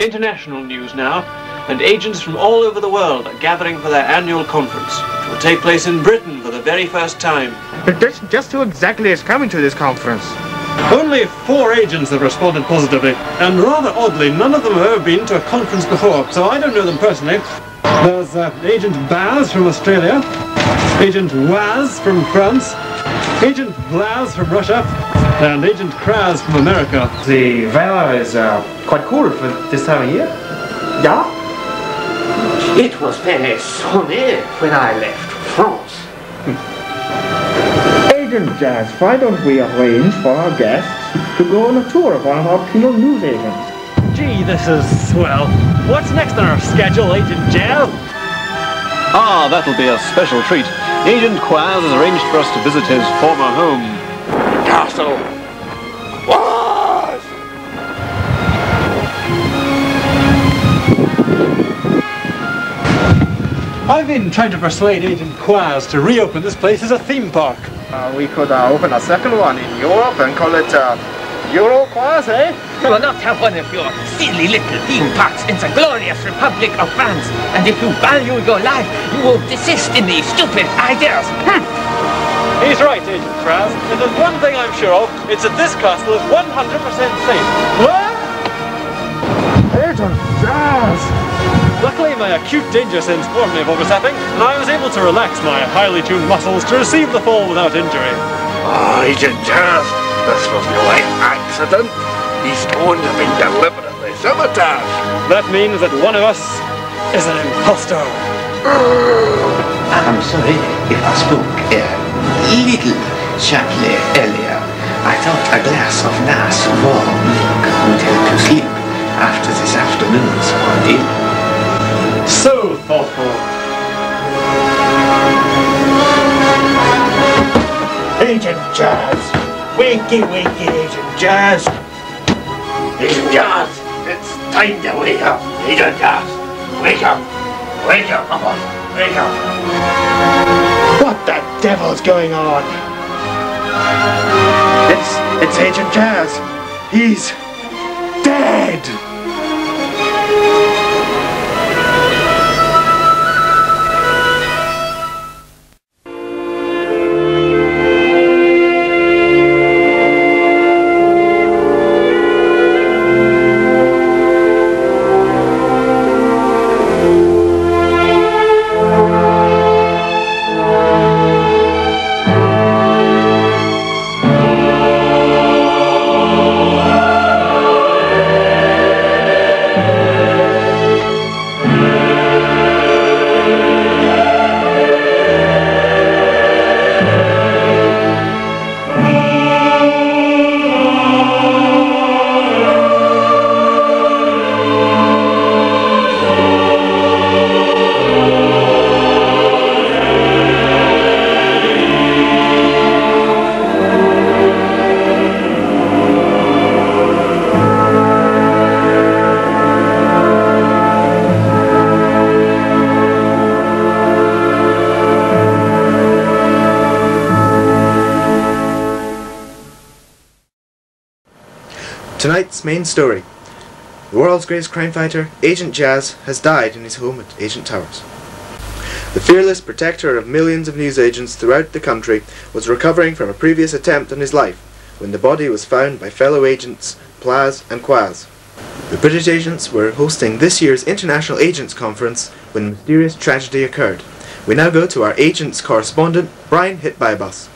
International news now, and agents from all over the world are gathering for their annual conference, which will take place in Britain for the very first time. But just who exactly is coming to this conference? Only 4 agents have responded positively, and rather oddly, none of them have ever been to a conference before, so I don't know them personally. There's Agent Baz from Australia, Agent Waz from France, Agent Blaz from Russia, and Agent Kraz from America. The weather is quite cool for this time of year. Yeah? It was very sunny when I left France. Agent Jazz, why don't we arrange for our guests to go on a tour of one of our penal news agents? Gee, this is swell. What's next on our schedule, Agent Jazz? Ah, that'll be a special treat. Agent Quaz has arranged for us to visit his former home. Castle was. I've been trying to persuade Agent Quaz to reopen this place as a theme park. We could open a second one in Europe and call it Euro Quaz, eh? You will not have one of your silly little theme parks in the glorious Republic of France. And if you value your life, you will desist in these stupid ideas. He's right, Agent Kraz. If there's one thing I'm sure of, it's that this castle is 100% safe. What? Agent Jazz! Luckily, my acute danger sense warned me of what was happening, and I was able to relax my highly tuned muscles to receive the fall without injury. Oh, Agent Jazz, this was no accident. These stones have been deliberately sabotaged. That means that one of us is an impostor. I'm sorry if I spoke a little sharply earlier. I thought a glass of nice warm milk would help you sleep after this afternoon's ordeal. So thoughtful. Agent Jazz! Wakey, wakey, Agent Jazz! Agent Jazz! It's time to wake up! Agent Jazz! Wake up! Wake up, come on! Wake up! What the devil's going on? It's Agent Jazz. He's dead! Tonight's main story. The world's greatest crime fighter, Agent Jazz, has died in his home at Agent Towers. The fearless protector of millions of newsagents throughout the country was recovering from a previous attempt on his life when the body was found by fellow agents Plaz and Quaz. The British agents were hosting this year's International Agents Conference when the mysterious tragedy occurred. We now go to our agents correspondent, Brian, hit by a bus.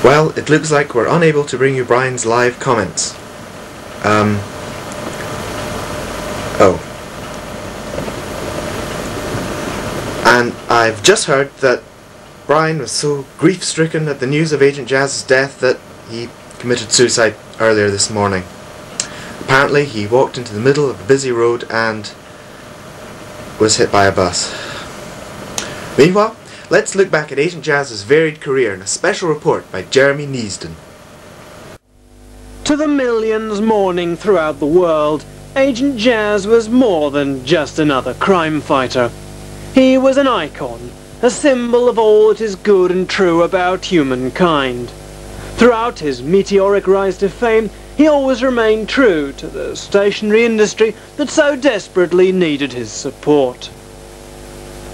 Well, it looks like we're unable to bring you Brian's live comments. Oh. And I've just heard that Brian was so grief-stricken at the news of Agent Jazz's death that he committed suicide earlier this morning. Apparently he walked into the middle of a busy road and was hit by a bus. Meanwhile, let's look back at Agent Jazz's varied career in a special report by Jeremy Neasden. To the millions mourning throughout the world, Agent Jazz was more than just another crime fighter. He was an icon, a symbol of all that is good and true about humankind. Throughout his meteoric rise to fame, he always remained true to the stationery industry that so desperately needed his support.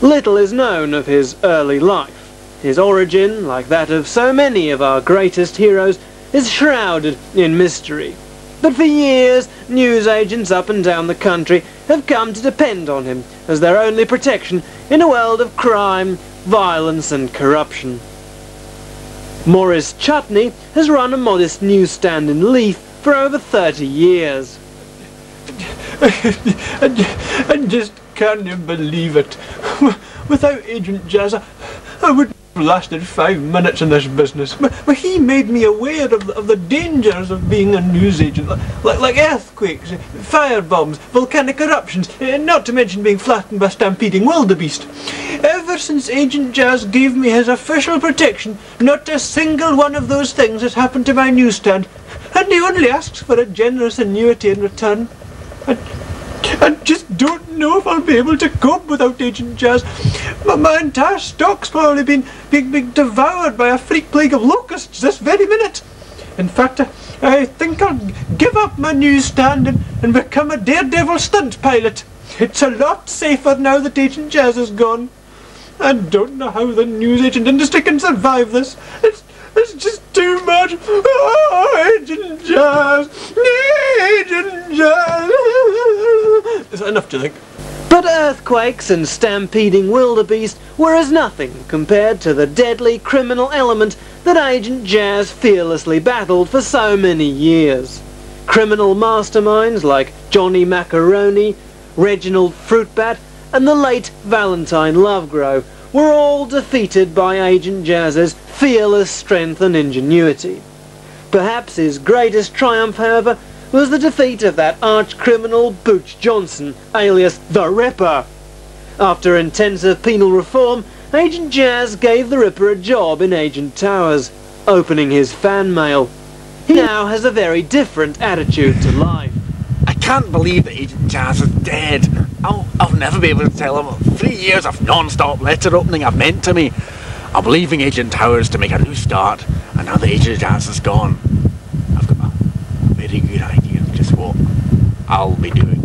Little is known of his early life. His origin, like that of so many of our greatest heroes, is shrouded in mystery. But for years, newsagents up and down the country have come to depend on him as their only protection in a world of crime, violence and corruption. Morris Chutney has run a modest newsstand in Leith for over 30 years. I just can't believe it. Without Agent Jazz, I wouldn't have lasted 5 minutes in this business. But he made me aware of the dangers of being a newsagent, like earthquakes, firebombs, volcanic eruptions, not to mention being flattened by stampeding wildebeest. Ever since Agent Jazz gave me his official protection, not a single one of those things has happened to my newsstand, and he only asks for a generous annuity in return. I just don't know if I'll be able to cope without Agent Jazz. My entire stock's probably being devoured by a freak plague of locusts this very minute. In fact, I think I'll give up my newsstand and become a daredevil stunt pilot. It's a lot safer now that Agent Jazz is gone. I don't know how the newsagent industry can survive this. It's just too much. Oh, Agent Jazz! Agent Jazz! Is that enough, do you think? But earthquakes and stampeding wildebeest were as nothing compared to the deadly criminal element that Agent Jazz fearlessly battled for so many years. Criminal masterminds like Johnny Macaroni, Reginald Fruitbat, and the late Valentine Lovegrove were all defeated by Agent Jazz's fearless strength and ingenuity. Perhaps his greatest triumph, however, was the defeat of that arch-criminal Booch Johnson, alias the Ripper. After intensive penal reform, Agent Jazz gave the Ripper a job in Agent Towers, opening his fan mail. He now has a very different attitude to life. I can't believe that Agent Jazz is dead. I'll never be able to tell him 3 years of non-stop letter opening have meant to me. I'm leaving Agent Towers to make a new start, and now that Agent Jazz is gone, I've got a very good idea of just what I'll be doing.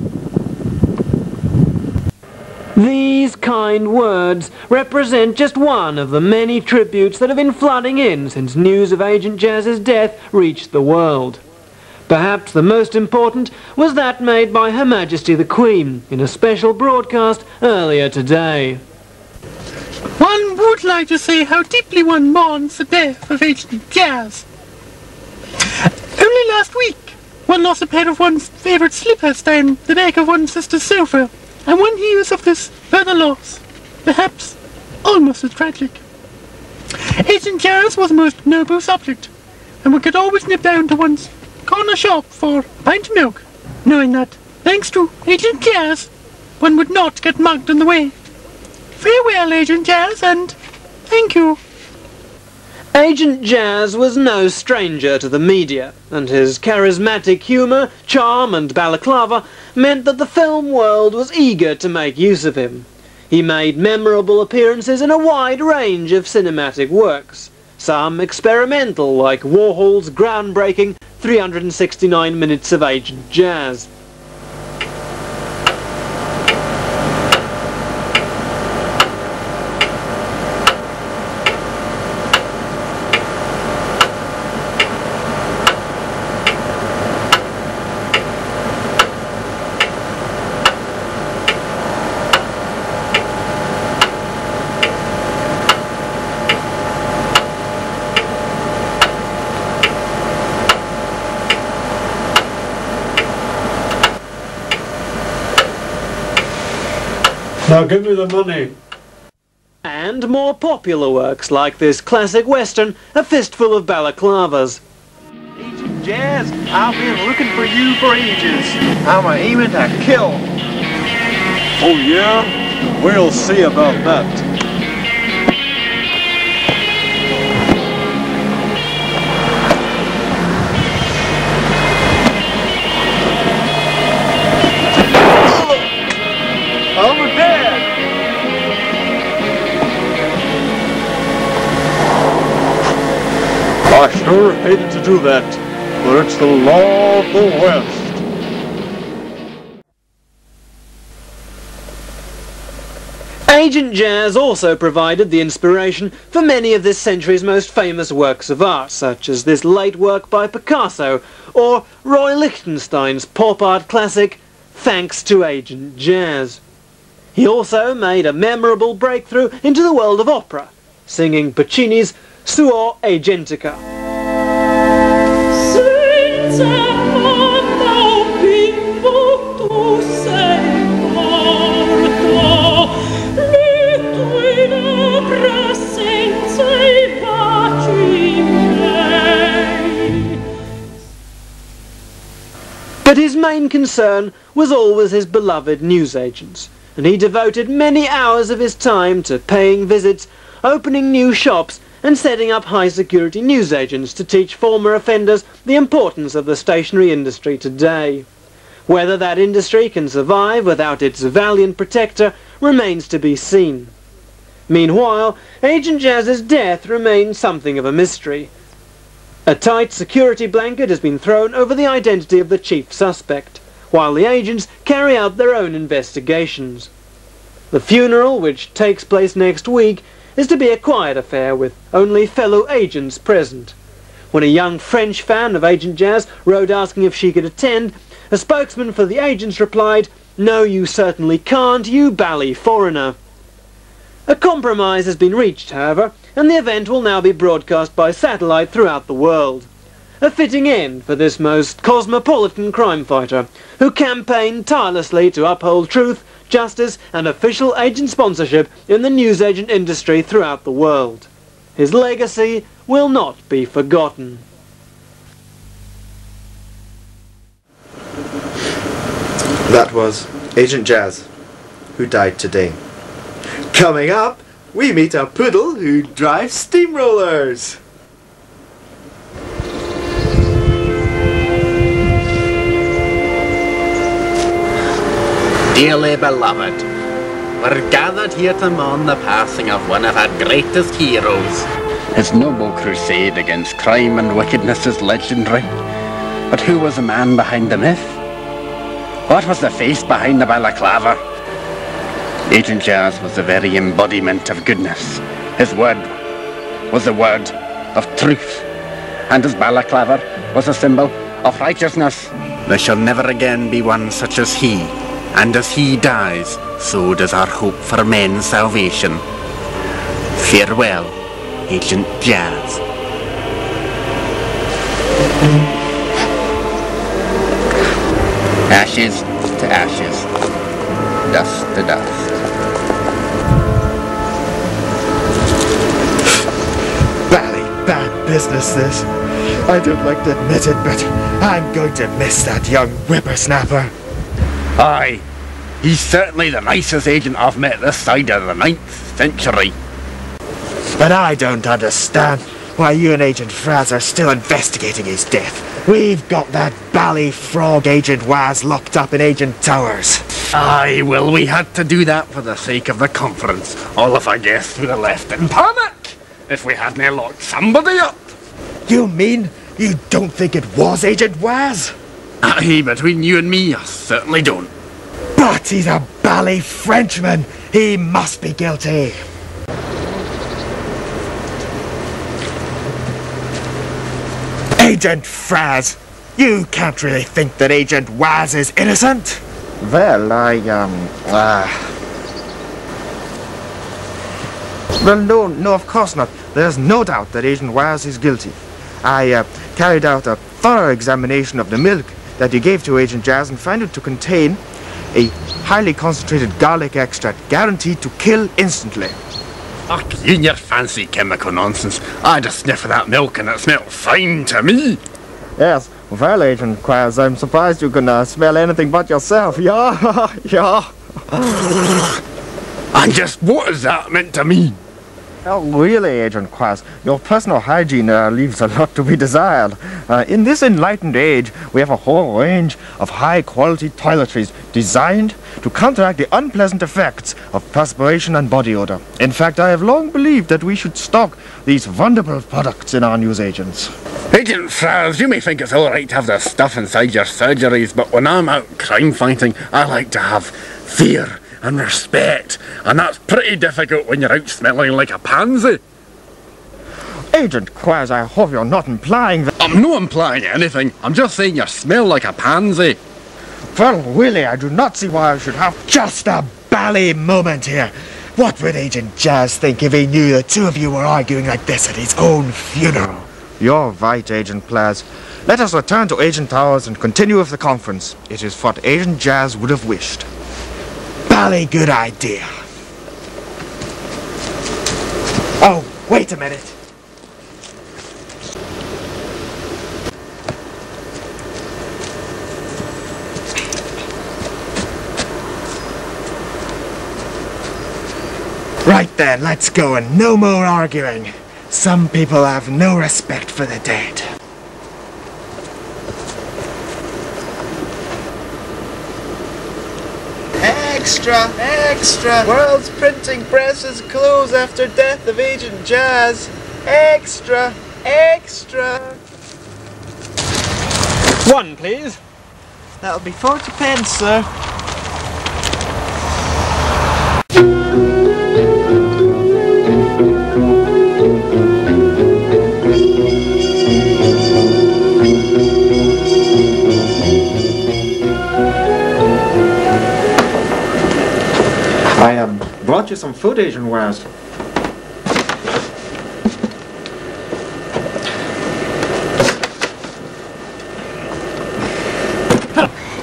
These kind words represent just one of the many tributes that have been flooding in since news of Agent Jazz's death reached the world. Perhaps the most important was that made by Her Majesty the Queen in a special broadcast earlier today. One would like to say how deeply one mourns the death of Agent Jazz. Only last week, one lost a pair of one's favourite slippers down the back of one's sister's sofa, and one hears of this further loss, perhaps almost as tragic. Agent Jazz was a most noble subject, and one could always nip down to one's corner shop for a pint of milk, knowing that, thanks to Agent Jazz, one would not get mugged on the way. Farewell, Agent Jazz, and thank you. Agent Jazz was no stranger to the media, and his charismatic humour, charm and balaclava meant that the film world was eager to make use of him. He made memorable appearances in a wide range of cinematic works, some experimental like Warhol's groundbreaking 369 Minutes of Agent Jazz. Now give me the money. And more popular works like this classic western, A Fistful of Balaclavas. Agent Jazz, I've been looking for you for ages. I'm aiming to kill. Oh yeah? We'll see about that. you're able to do that, for it's the law of the West. Agent Jazz also provided the inspiration for many of this century's most famous works of art, such as this late work by Picasso, or Roy Lichtenstein's pop art classic, Thanks to Agent Jazz. He also made a memorable breakthrough into the world of opera, singing Puccini's Suor Agentica. But his main concern was always his beloved newsagents, and he devoted many hours of his time to paying visits, opening new shops, and setting up high-security newsagents to teach former offenders the importance of the stationery industry today. Whether that industry can survive without its valiant protector remains to be seen. Meanwhile, Agent Jazz's death remains something of a mystery. A tight security blanket has been thrown over the identity of the chief suspect, while the agents carry out their own investigations. The funeral, which takes place next week, is to be a quiet affair with only fellow agents present. When a young French fan of Agent Jazz wrote asking if she could attend, a spokesman for the agents replied, "No, you certainly can't, you bally foreigner." A compromise has been reached, however, and the event will now be broadcast by satellite throughout the world. A fitting end for this most cosmopolitan crime fighter, who campaigned tirelessly to uphold truth, justice and official agent sponsorship in the newsagent industry throughout the world. His legacy will not be forgotten. That was Agent Jazz, who died today. Coming up, we meet a poodle who drives steamrollers. Dearly beloved, we're gathered here to mourn the passing of one of our greatest heroes. His noble crusade against crime and wickedness is legendary. But who was the man behind the myth? What was the face behind the balaclava? Agent Jazz was the very embodiment of goodness. His word was the word of truth, and his balaclava was a symbol of righteousness. There shall never again be one such as he, and as he dies, so does our hope for men's salvation. Farewell, Agent Jazz. Ashes to ashes, dust to dust. Bad business, this. I don't like to admit it, but I'm going to miss that young whippersnapper. Aye, he's certainly the nicest agent I've met this side of the 9th century. But I don't understand why you and Agent Fraz are still investigating his death. We've got that bally frog Agent Waz locked up in Agent Towers. Aye, well, we had to do that for the sake of the conference. All of our guests would have left in panic if we hadn't locked somebody up. You mean you don't think it was Agent Waz? Aye, between you and me, I certainly don't. But he's a bally Frenchman. He must be guilty. Agent Fraz, you can't really think that Agent Waz is innocent? Well, Well, no, of course not. There's no doubt that Agent Waz is guilty. I carried out a thorough examination of the milk that you gave to Agent Jazz and found it to contain a highly concentrated garlic extract guaranteed to kill instantly. Ach, you and your fancy chemical nonsense. I just sniffed that milk and it smelled fine to me. Yes, well, Agent Quaz, I'm surprised you can smell anything but yourself. Yeah, yeah. And just what is that meant to mean? Oh, really, Agent Quaz, your personal hygiene leaves a lot to be desired. In this enlightened age, we have a whole range of high-quality toiletries designed to counteract the unpleasant effects of perspiration and body odor. In fact, I have long believed that we should stock these wonderful products in our newsagents. Agent Fraz, you may think it's alright to have the stuff inside your surgeries, but when I'm out crime fighting, I like to have fear and respect, and that's pretty difficult when you're out smelling like a pansy. Agent Quaz, I hope you're not implying that... I'm not implying anything, I'm just saying you smell like a pansy. Well, really, I do not see why I should have just a bally moment here. What would Agent Jazz think if he knew the two of you were arguing like this at his own funeral? You're right, Agent Plaz. Let us return to Agent Towers and continue with the conference. It is what Agent Jazz would have wished. Bally good idea. Oh, wait a minute. Right then, let's go and no more arguing. Some people have no respect for the dead. Extra! Extra! World's printing presses close after death of Agent Jazz. Extra! Extra! One, please. That'll be 40 pence, sir. I brought you some food, Agent Waz.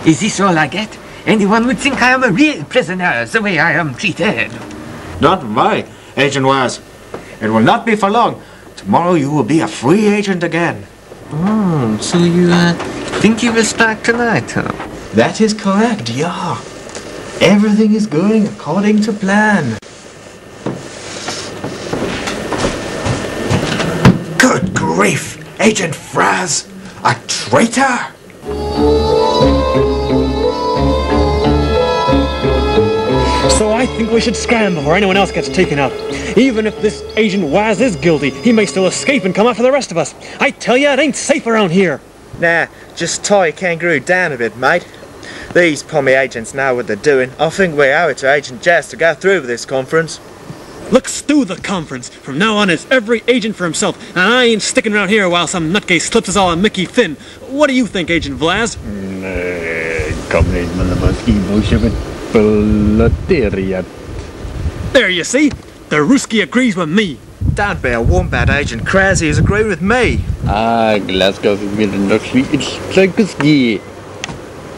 Is this all I get? Anyone would think I am a real prisoner, the way I am treated. Not why, Agent Waz. It will not be for long. Tomorrow you will be a free agent again. Oh, so you think you will strike tonight, huh? That is correct, yeah. Everything is going according to plan. Good grief! Agent Fraz! A traitor! So I think we should scram before anyone else gets taken out. Even if this Agent Waz is guilty, he may still escape and come after the rest of us. I tell ya, it ain't safe around here. Nah, just tie Kangaroo down a bit, mate. These pommy agents know what they're doing. I think we owe it to Agent Jazz to go through with this conference. Let's stew the conference. From now on, it's every agent for himself, and I ain't sticking around here while some nutcase slips us all a Mickey Finn. What do you think, Agent Vlaz? There you see. The Ruski agrees with me. Don't be a wombat, Agent Krause is agreeing with me. Glasgow will not sweet. It's like a ski.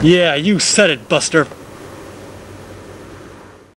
Yeah, you said it, Buster.